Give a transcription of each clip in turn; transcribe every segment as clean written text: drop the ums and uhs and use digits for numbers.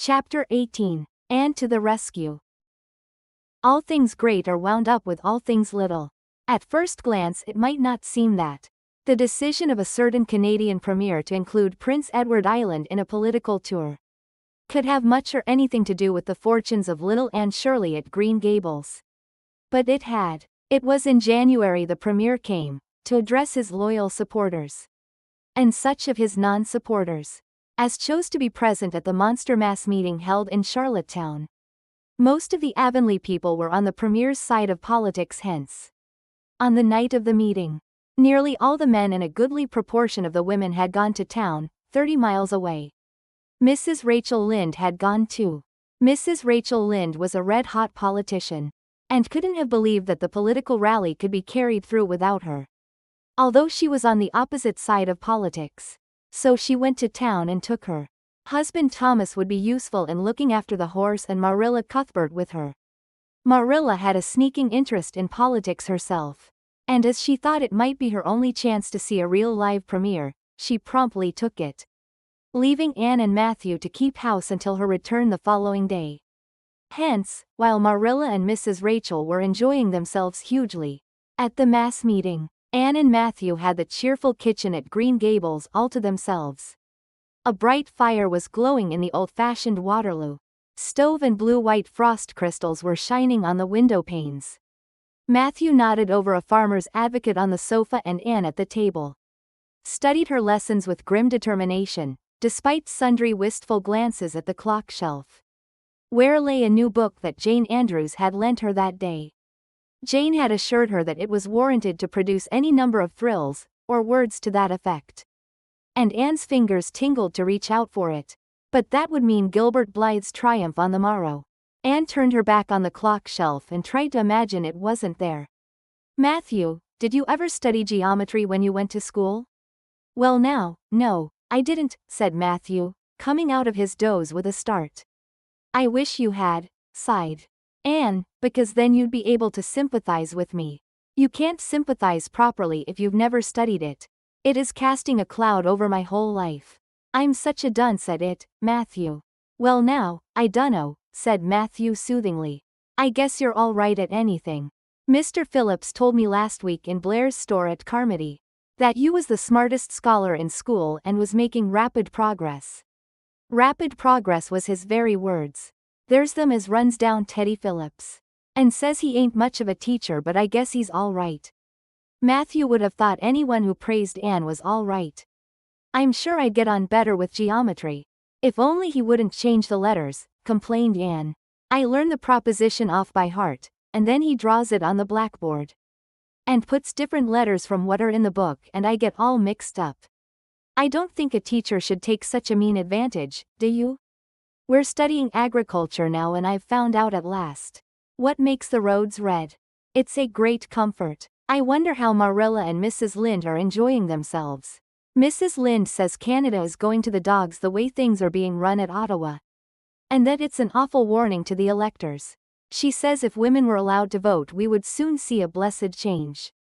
Chapter 18. Anne to the rescue. All things great are wound up with all things little. At first glance it might not seem that. The decision of a certain Canadian premier to include Prince Edward Island in a political tour could have much or anything to do with the fortunes of little Anne Shirley at Green Gables. But it had. It was in January the premier came to address his loyal supporters and such of his non-supporters as chose to be present at the monster mass meeting held in Charlottetown. Most of the Avonlea people were on the premier's side of politics hence. On the night of the meeting, nearly all the men and a goodly proportion of the women had gone to town, 30 miles away. Mrs. Rachel Lynde had gone too. Mrs. Rachel Lynde was a red-hot politician, and couldn't have believed that the political rally could be carried through without her. Although she was on the opposite side of politics. So she went to town and took her husband Thomas would be useful in looking after the horse and Marilla Cuthbert with her. Marilla had a sneaking interest in politics herself, and as she thought it might be her only chance to see a real live premier, she promptly took it, leaving Anne and Matthew to keep house until her return the following day. Hence, while Marilla and Mrs. Rachel were enjoying themselves hugely at the mass meeting, Anne and Matthew had the cheerful kitchen at Green Gables all to themselves. A bright fire was glowing in the old-fashioned Waterloo stove and blue-white frost crystals were shining on the window panes. Matthew nodded over a farmer's advocate on the sofa and Anne at the table studied her lessons with grim determination, despite sundry wistful glances at the clock shelf, where lay a new book that Jane Andrews had lent her that day. Jane had assured her that it was warranted to produce any number of thrills, or words to that effect. And Anne's fingers tingled to reach out for it. But that would mean Gilbert Blythe's triumph on the morrow. Anne turned her back on the clock shelf and tried to imagine it wasn't there. Matthew, did you ever study geometry when you went to school? Well now, no, I didn't, said Matthew, coming out of his doze with a start. I wish you had, sighed Anne, because then you'd be able to sympathize with me. You can't sympathize properly if you've never studied it. It is casting a cloud over my whole life. I'm such a dunce at it, Matthew. Well now, I dunno, said Matthew soothingly. I guess you're all right at anything. Mr. Phillips told me last week in Blair's store at Carmody that you was the smartest scholar in school and was making rapid progress. Rapid progress was his very words. There's them as runs down Teddy Phillips and says he ain't much of a teacher, but I guess he's all right. Matthew would have thought anyone who praised Anne was all right. I'm sure I'd get on better with geometry. If only he wouldn't change the letters, complained Anne. I learn the proposition off by heart, and then he draws it on the blackboard and puts different letters from what are in the book and I get all mixed up. I don't think a teacher should take such a mean advantage, do you? We're studying agriculture now and I've found out at last what makes the roads red. It's a great comfort. I wonder how Marilla and Mrs. Lynde are enjoying themselves. Mrs. Lynde says Canada is going to the dogs the way things are being run at Ottawa, and that it's an awful warning to the electors. She says if women were allowed to vote we would soon see a blessed change.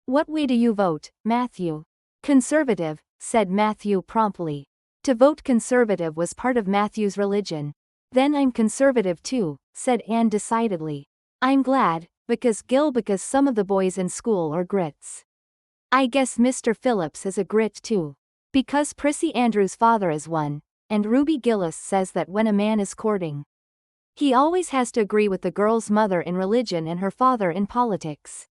What way do you vote, Matthew? Conservative, said Matthew promptly. To vote Conservative was part of Matthew's religion. Then I'm Conservative too, said Anne decidedly. I'm glad, because some of the boys in school are grits. I guess Mr. Phillips is a grit too. Because Prissy Andrews' father is one, and Ruby Gillis says that when a man is courting, he always has to agree with the girl's mother in religion and her father in politics.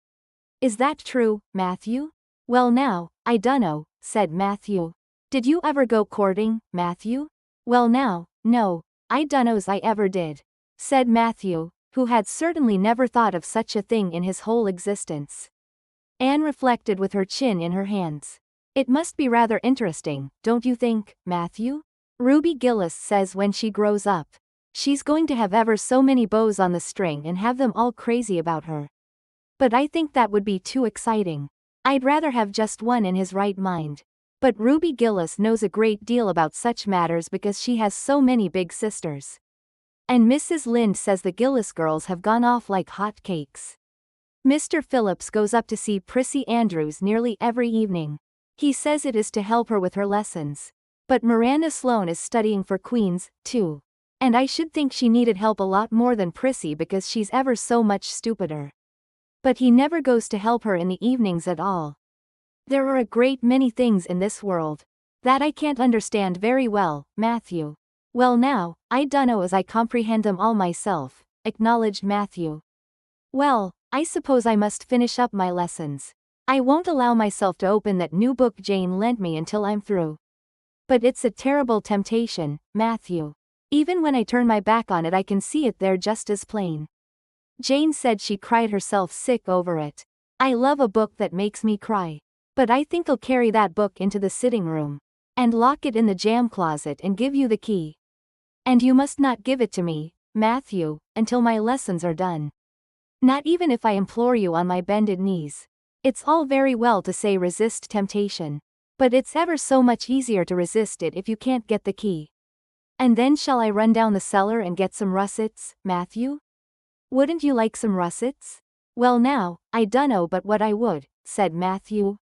Is that true, Matthew? Well now, I dunno, said Matthew. Did you ever go courting, Matthew? Well now, no, I dunno's I ever did, said Matthew, who had certainly never thought of such a thing in his whole existence. Anne reflected with her chin in her hands. It must be rather interesting, don't you think, Matthew? Ruby Gillis says when she grows up, she's going to have ever so many bows on the string and have them all crazy about her. But I think that would be too exciting. I'd rather have just one in his right mind. But Ruby Gillis knows a great deal about such matters because she has so many big sisters. And Mrs. Lynde says the Gillis girls have gone off like hot cakes. Mr. Phillips goes up to see Prissy Andrews nearly every evening. He says it is to help her with her lessons. But Miranda Sloane is studying for Queen's, too. And I should think she needed help a lot more than Prissy because she's ever so much stupider. But he never goes to help her in the evenings at all. There are a great many things in this world that I can't understand very well, Matthew. Well now, I dunno as I comprehend them all myself, acknowledged Matthew. Well, I suppose I must finish up my lessons. I won't allow myself to open that new book Jane lent me until I'm through. But it's a terrible temptation, Matthew. Even when I turn my back on it I can see it there just as plain. Jane said she cried herself sick over it. I love a book that makes me cry. But I think I'll carry that book into the sitting room. And lock it in the jam closet and give you the key. And you must not give it to me, Matthew, until my lessons are done. Not even if I implore you on my bended knees. It's all very well to say resist temptation. But it's ever so much easier to resist it if you can't get the key. And then shall I run down the cellar and get some russets, Matthew? Wouldn't you like some russets? Well now, I dunno but what I would, said Matthew.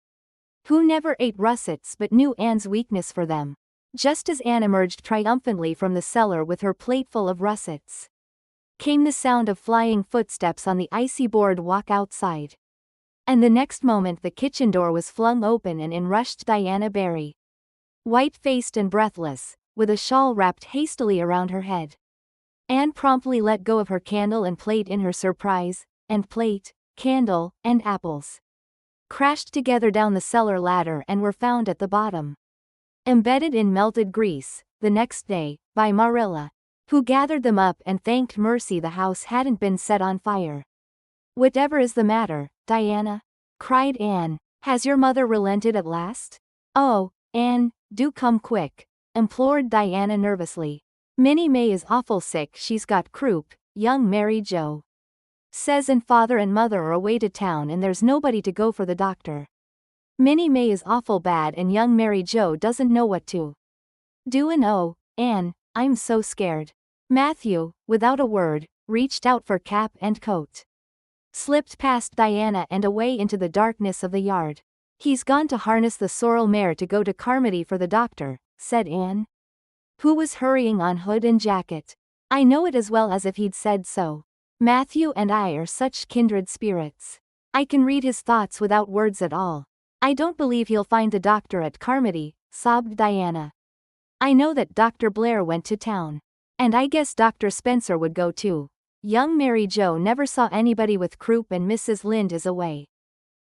Who never ate russets but knew Anne's weakness for them. Just as Anne emerged triumphantly from the cellar with her plateful of russets, came the sound of flying footsteps on the icy boardwalk outside. And the next moment the kitchen door was flung open and in rushed Diana Barry. White-faced and breathless, with a shawl wrapped hastily around her head. Anne promptly let go of her candle and plate in her surprise, and plate, candle, and apples crashed together down the cellar ladder and were found at the bottom, embedded in melted grease, the next day, by Marilla, who gathered them up and thanked mercy the house hadn't been set on fire. Whatever is the matter, Diana? Cried Anne. Has your mother relented at last? Oh, Anne, do come quick, implored Diana nervously. Minnie May is awful sick, she's got croup, young Mary Jo says, and father and mother are away to town and there's nobody to go for the doctor. Minnie May is awful bad and young Mary Jo doesn't know what to do, and oh, Anne, I'm so scared. Matthew, without a word, reached out for cap and coat, slipped past Diana and away into the darkness of the yard. He's gone to harness the sorrel mare to go to Carmody for the doctor, said Anne, who was hurrying on hood and jacket. I know it as well as if he'd said so. Matthew and I are such kindred spirits. I can read his thoughts without words at all. I don't believe he'll find the doctor at Carmody, sobbed Diana. I know that Dr. Blair went to town. And I guess Dr. Spencer would go too. Young Mary Jo never saw anybody with croup and Mrs. Lynde is away.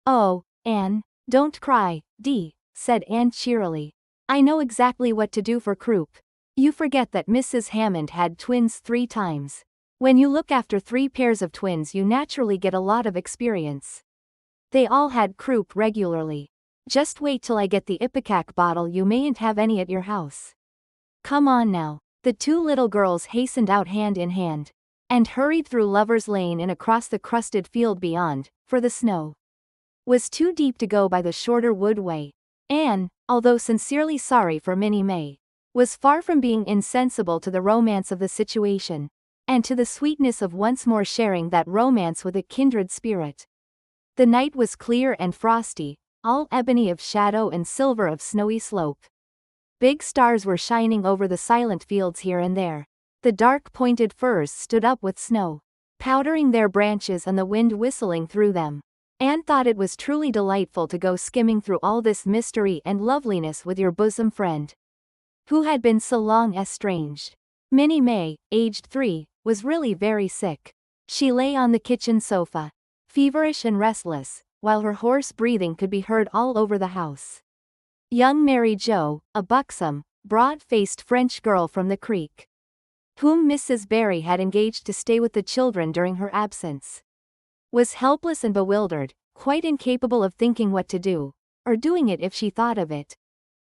Oh, Anne, don't cry, Dee, said Anne cheerily. I know exactly what to do for croup. You forget that Mrs. Hammond had twins 3 times. When you look after 3 pairs of twins you naturally get a lot of experience. They all had croup regularly. Just wait till I get the ipecac bottle, you mayn't have any at your house. Come on now. The 2 little girls hastened out hand in hand, and hurried through Lover's Lane and across the crusted field beyond, for the snow was too deep to go by the shorter wood way. Anne, although sincerely sorry for Minnie May, was far from being insensible to the romance of the situation, and to the sweetness of once more sharing that romance with a kindred spirit. The night was clear and frosty, all ebony of shadow and silver of snowy slope. Big stars were shining over the silent fields here and there. The dark pointed firs stood up with snow powdering their branches and the wind whistling through them. Anne thought it was truly delightful to go skimming through all this mystery and loveliness with your bosom friend, who had been so long estranged. Minnie May, aged 3, was really very sick. She lay on the kitchen sofa, feverish and restless, while her hoarse breathing could be heard all over the house. Young Mary Jo, a buxom, broad-faced French girl from the creek, whom Mrs. Barry had engaged to stay with the children during her absence, was helpless and bewildered, quite incapable of thinking what to do, or doing it if she thought of it.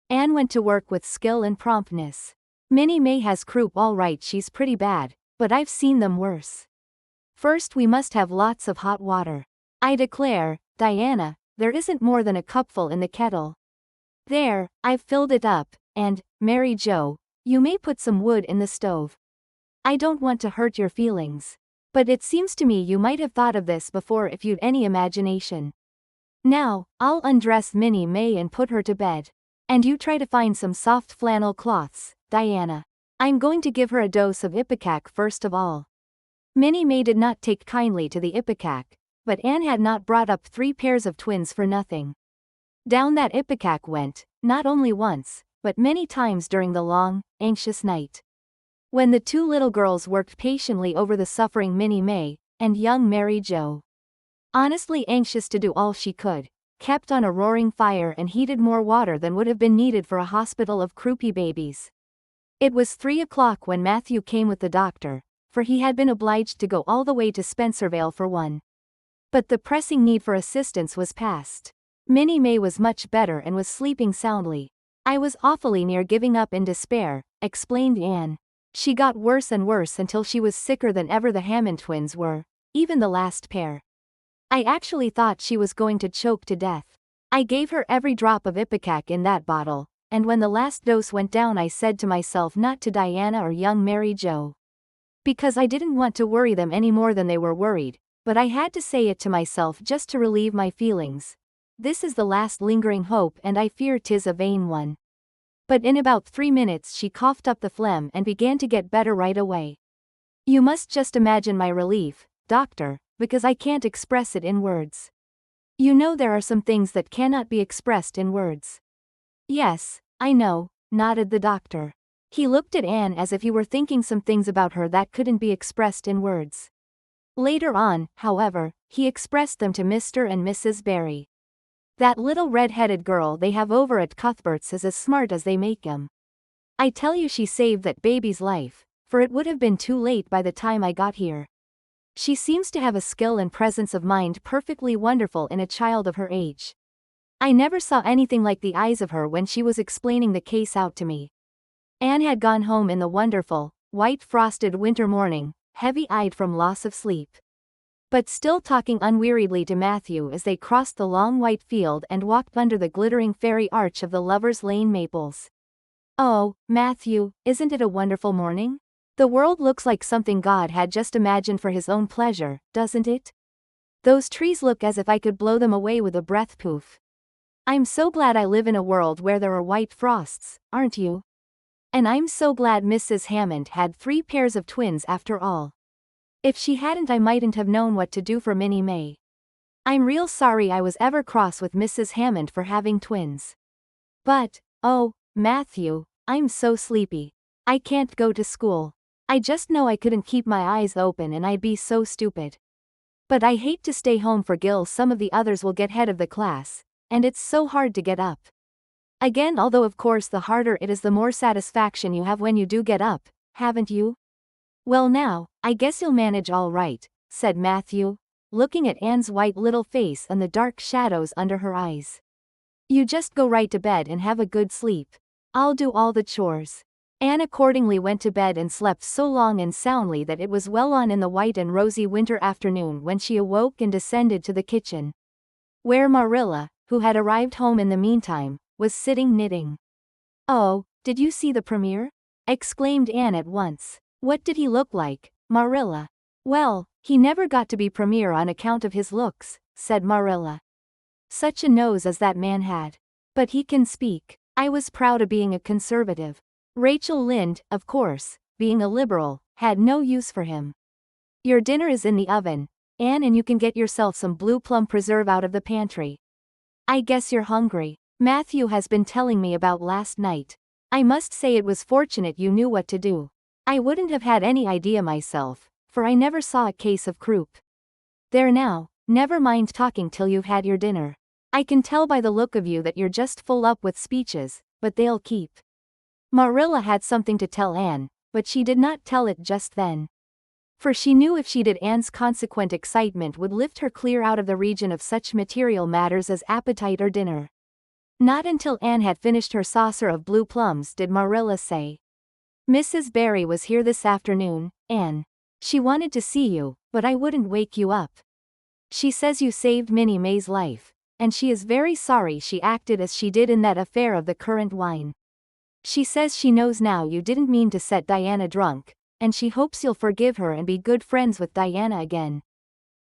Anne went to work with skill and promptness. Minnie May has croup all right, she's pretty bad, but I've seen them worse. First we must have lots of hot water. I declare, Diana, there isn't more than a cupful in the kettle. There, I've filled it up, and, Mary Jo, you may put some wood in the stove. I don't want to hurt your feelings, but it seems to me you might have thought of this before if you'd any imagination. Now, I'll undress Minnie May and put her to bed. And you try to find some soft flannel cloths, Diana. I'm going to give her a dose of ipecac first of all. Minnie May did not take kindly to the ipecac, but Anne had not brought up 3 pairs of twins for nothing. Down that ipecac went, not only once, but many times during the long, anxious night. When the 2 little girls worked patiently over the suffering Minnie May, and young Mary Jo, honestly anxious to do all she could, kept on a roaring fire and heated more water than would have been needed for a hospital of croupy babies. It was 3 o'clock when Matthew came with the doctor, for he had been obliged to go all the way to Spencervale for one. But the pressing need for assistance was past. Minnie May was much better and was sleeping soundly. I was awfully near giving up in despair, explained Anne. She got worse and worse until she was sicker than ever the Hammond twins were, even the last pair. I actually thought she was going to choke to death. I gave her every drop of ipecac in that bottle, and when the last dose went down I said to myself not to Diana or young Mary Jo, because I didn't want to worry them any more than they were worried, but I had to say it to myself just to relieve my feelings. This is the last lingering hope and I fear 'tis a vain one. But in about 3 minutes she coughed up the phlegm and began to get better right away. You must just imagine my relief, doctor, because I can't express it in words. You know there are some things that cannot be expressed in words. Yes, I know, nodded the doctor. He looked at Anne as if he were thinking some things about her that couldn't be expressed in words. Later on, however, he expressed them to Mr. and Mrs. Barry. That little red-headed girl they have over at Cuthbert's is as smart as they make 'em. I tell you she saved that baby's life, for it would have been too late by the time I got here. She seems to have a skill and presence of mind perfectly wonderful in a child of her age. I never saw anything like the eyes of her when she was explaining the case out to me. Anne had gone home in the wonderful, white frosted winter morning, heavy-eyed from loss of sleep, but still talking unweariedly to Matthew as they crossed the long white field and walked under the glittering fairy arch of the Lovers' Lane maples. Oh, Matthew, isn't it a wonderful morning? The world looks like something God had just imagined for his own pleasure, doesn't it? Those trees look as if I could blow them away with a breath poof. I'm so glad I live in a world where there are white frosts, aren't you? And I'm so glad Mrs. Hammond had 3 pairs of twins after all. If she hadn't I mightn't have known what to do for Minnie May. I'm real sorry I was ever cross with Mrs. Hammond for having twins. But, oh, Matthew, I'm so sleepy. I can't go to school. I just know I couldn't keep my eyes open and I'd be so stupid. But I hate to stay home for Gil. Some of the others will get head of the class, and it's so hard to get up. Again, although of course the harder it is the more satisfaction you have when you do get up, haven't you? Well now, I guess you'll manage all right, said Matthew, looking at Anne's white little face and the dark shadows under her eyes. You just go right to bed and have a good sleep. I'll do all the chores. Anne accordingly went to bed and slept so long and soundly that it was well on in the white and rosy winter afternoon when she awoke and descended to the kitchen, where Marilla, who had arrived home in the meantime, was sitting knitting. Oh, did you see the premier? Exclaimed Anne at once. What did he look like, Marilla? Well, he never got to be premier on account of his looks, said Marilla. Such a nose as that man had. But he can speak. I was proud of being a conservative. Rachel Lynde, of course, being a liberal, had no use for him. Your dinner is in the oven, Anne, and you can get yourself some blue plum preserve out of the pantry. I guess you're hungry. Matthew has been telling me about last night. I must say it was fortunate you knew what to do. I wouldn't have had any idea myself, for I never saw a case of croup. There now, never mind talking till you've had your dinner. I can tell by the look of you that you're just full up with speeches, but they'll keep. Marilla had something to tell Anne, but she did not tell it just then. For she knew if she did Anne's consequent excitement would lift her clear out of the region of such material matters as appetite or dinner. Not until Anne had finished her saucer of blue plums did Marilla say, Mrs. Barry was here this afternoon, Anne. She wanted to see you, but I wouldn't wake you up. She says you saved Minnie May's life, and she is very sorry she acted as she did in that affair of the currant wine. She says she knows now you didn't mean to set Diana drunk, and she hopes you'll forgive her and be good friends with Diana again.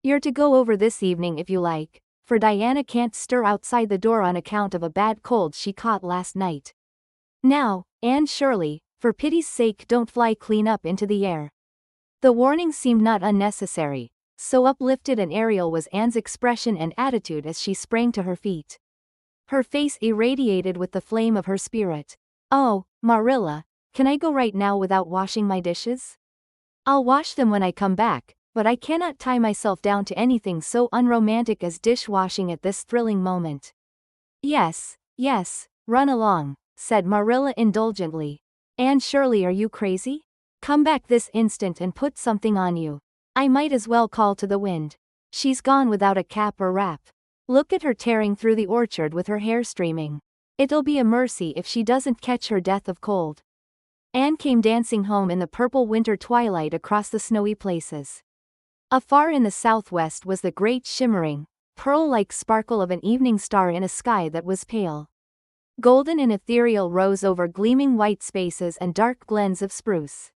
You're to go over this evening if you like, for Diana can't stir outside the door on account of a bad cold she caught last night. Now, Anne Shirley, For pity's sake don't fly clean up into the air. The warning seemed not unnecessary, so uplifted and aerial was Anne's expression and attitude as she sprang to her feet. Her face irradiated with the flame of her spirit. "Oh, Marilla, can I go right now without washing my dishes? I'll wash them when I come back, but I cannot tie myself down to anything so unromantic as dishwashing at this thrilling moment." Yes, run along," said Marilla indulgently. "Anne, surely are you crazy? Come back this instant and put something on you. I might as well call to the wind. She's gone without a cap or wrap. Look at her tearing through the orchard with her hair streaming. It'll be a mercy if she doesn't catch her death of cold." Anne came dancing home in the purple winter twilight across the snowy places. Afar in the southwest was the great shimmering, pearl-like sparkle of an evening star in a sky that was pale. Golden and ethereal rose over gleaming white spaces and dark glens of spruce.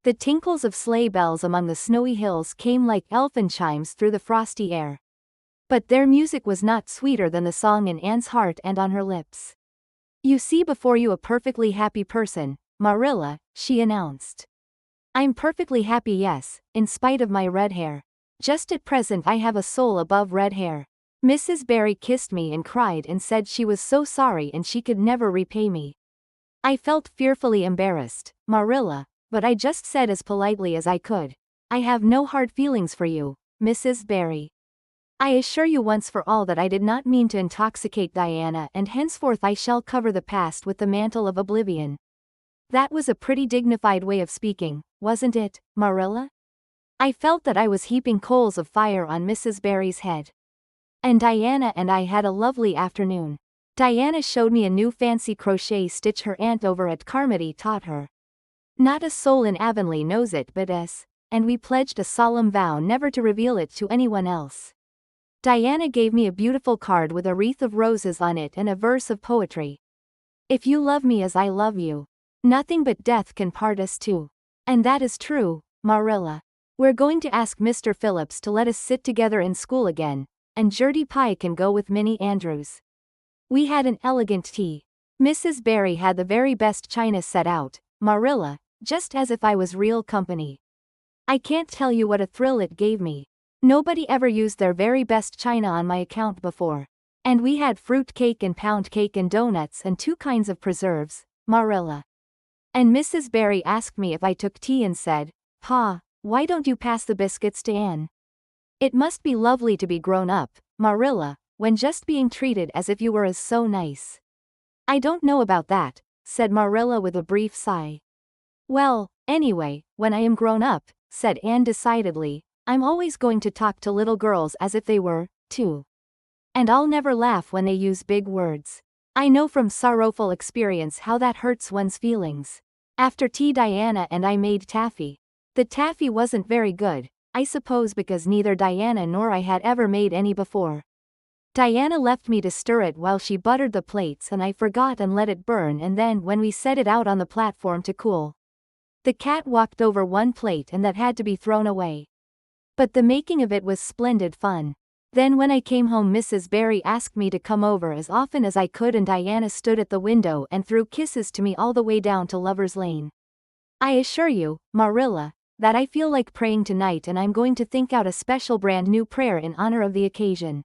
The tinkles of sleigh bells among the snowy hills came like elfin chimes through the frosty air. But their music was not sweeter than the song in Anne's heart and on her lips. "You see before you a perfectly happy person, Marilla," she announced. "I'm perfectly happy, yes, in spite of my red hair. Just at present I have a soul above red hair." Mrs. Barry kissed me and cried and said she was so sorry and she could never repay me. I felt fearfully embarrassed, Marilla, but I just said as politely as I could, "I have no hard feelings for you, Mrs. Barry. I assure you once for all that I did not mean to intoxicate Diana, and henceforth I shall cover the past with the mantle of oblivion." That was a pretty dignified way of speaking, wasn't it, Marilla? I felt that I was heaping coals of fire on Mrs. Barry's head. And Diana and I had a lovely afternoon. Diana showed me a new fancy crochet stitch her aunt over at Carmody taught her. Not a soul in Avonlea knows it but us, and we pledged a solemn vow never to reveal it to anyone else. Diana gave me a beautiful card with a wreath of roses on it and a verse of poetry. "If you love me as I love you, nothing but death can part us two." And that is true, Marilla. We're going to ask Mr. Phillips to let us sit together in school again, and Gertie Pye can go with Minnie Andrews. We had an elegant tea. Mrs. Barry had the very best china set out, Marilla, just as if I was real company. I can't tell you what a thrill it gave me. Nobody ever used their very best china on my account before. And we had fruit cake and pound cake and donuts and 2 kinds of preserves, Marilla. And Mrs. Barry asked me if I took tea and said, "Pa, why don't you pass the biscuits to Anne? It must be lovely to be grown up, Marilla, when just being treated as if you were as so nice." "I don't know about that," said Marilla with a brief sigh. "Well, anyway, when I am grown up," said Anne decidedly, "I'm always going to talk to little girls as if they were, too. And I'll never laugh when they use big words. I know from sorrowful experience how that hurts one's feelings." After tea Diana and I made taffy. The taffy wasn't very good, I suppose because neither Diana nor I had ever made any before. Diana left me to stir it while she buttered the plates and I forgot and let it burn, and then when we set it out on the platform to cool, the cat walked over one plate and that had to be thrown away. But the making of it was splendid fun. Then when I came home Mrs. Barry asked me to come over as often as I could, and Diana stood at the window and threw kisses to me all the way down to Lover's Lane. I assure you, Marilla, that I feel like praying tonight, and I'm going to think out a special brand new prayer in honor of the occasion.